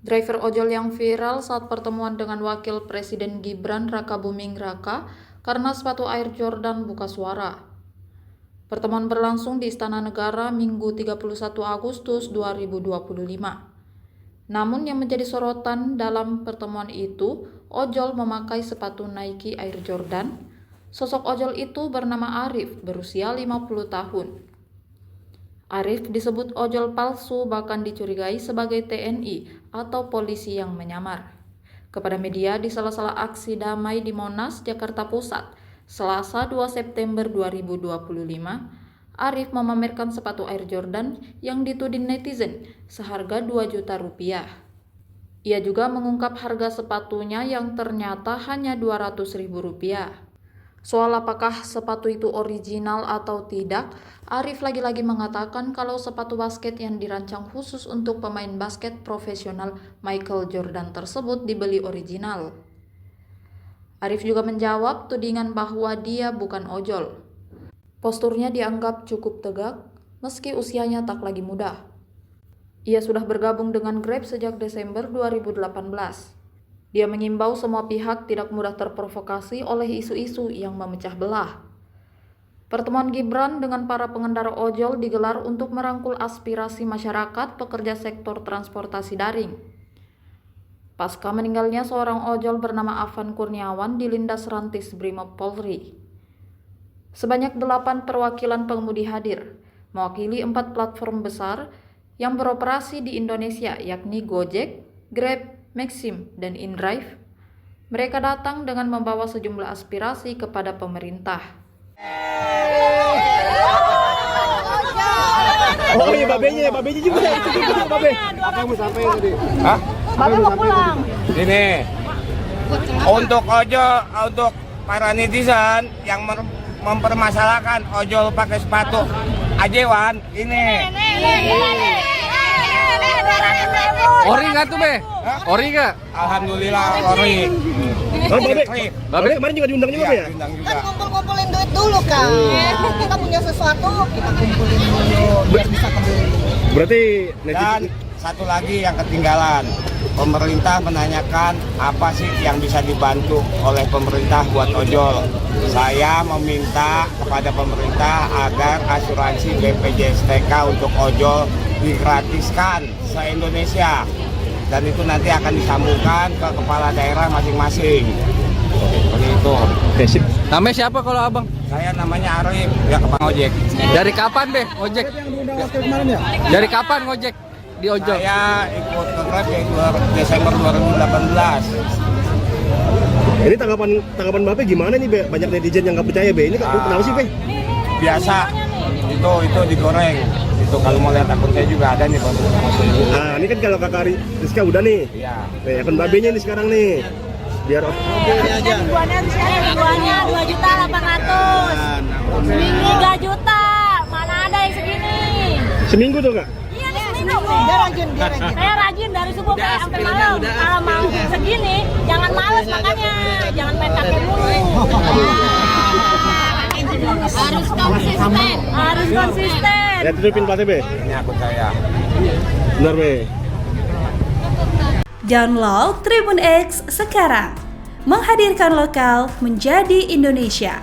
Driver ojol yang viral saat pertemuan dengan Wakil Presiden Gibran Rakabuming Raka karena sepatu Air Jordan buka suara. Pertemuan berlangsung di Istana Negara Minggu 31 Agustus 2025. Namun yang menjadi sorotan dalam pertemuan itu, ojol memakai sepatu Nike Air Jordan. Sosok ojol itu bernama Arif, berusia 50 tahun. Arif disebut ojol palsu, bahkan dicurigai sebagai TNI atau polisi yang menyamar. Kepada media di sela-sela aksi damai di Monas, Jakarta Pusat, Selasa 2 September 2025, Arif memamerkan sepatu Air Jordan yang dituding netizen seharga 2 juta rupiah. Ia juga mengungkap harga sepatunya yang ternyata hanya 200.000 rupiah. Soal apakah sepatu itu original atau tidak, Arif lagi-lagi mengatakan kalau sepatu basket yang dirancang khusus untuk pemain basket profesional Michael Jordan tersebut dibeli original. Arif juga menjawab tudingan bahwa dia bukan ojol. Posturnya dianggap cukup tegak meski usianya tak lagi muda. Ia sudah bergabung dengan Grab sejak Desember 2018. Dia mengimbau semua pihak tidak mudah terprovokasi oleh isu-isu yang memecah belah. Pertemuan Gibran dengan para pengendara ojol digelar untuk merangkul aspirasi masyarakat pekerja sektor transportasi daring. Pasca meninggalnya seorang ojol bernama Afan Kurniawan di Lindas Rantis Brimob Polri. Sebanyak 8 perwakilan pengemudi hadir, mewakili 4 platform besar yang beroperasi di Indonesia, yakni Gojek, Grab, Maxim, dan InDrive. Mereka datang dengan membawa sejumlah aspirasi kepada pemerintah. Oh iya, babenya juga. Babe. Apa yang mau sampaikan tadi? Hah? Babe mau pulang. Ini untuk ojol, untuk para netizen yang mempermasalahkan ojol pakai sepatu ajewan, ini. Ori nggak tuh, Be? Ori nggak? Alhamdulillah ori. Babe kemarin juga diundang juga, ya? Diundang juga. Kan kumpul-kumpulin duit dulu kan. Kita punya sesuatu, kita kumpulin dulu biar bisa kembali. Berarti Dan satu lagi yang ketinggalan, pemerintah menanyakan apa sih yang bisa dibantu oleh pemerintah buat ojol. Saya meminta kepada pemerintah agar asuransi BPJS TK untuk ojol digratiskan se-Indonesia, dan itu nanti akan disambungkan ke kepala daerah masing-masing. Seperti itu. sip. Namanya siapa kalau abang? Saya namanya Arif, ya Kepang Ojek. Dari kapan, Be, ojek? Dari kapan ngojek di ojol? Saya ikut ke Grab ya Desember 2018. Ini tanggapan Babe gimana nih, Be? Banyak netizen yang nggak percaya, Be. Ini kenapa sih, Be? Biasa, itu digoreng. Itu kalau mau lihat akun saya juga ada nih, Pak. Nah, ini kan kalau Kakak Rizka udah nih. Iya. Nih, akun Babenya nih sekarang nih. Biar Ribuannya 2.800.000. Seminggu 3 juta. Mana ada yang segini? seminggu tuh, Kak? Iya nih seminggu. Dia rajin. Saya rajin dari subuh sampai malam. Kalau mau segini, jangan males makanya. Jangan main kakek mulu. Harus konsisten. Harus konsisten. Ya, tutupin platnya, Be. Ini akun saya. Benar, Be. Download Tribun X sekarang, menghadirkan lokal menjadi Indonesia.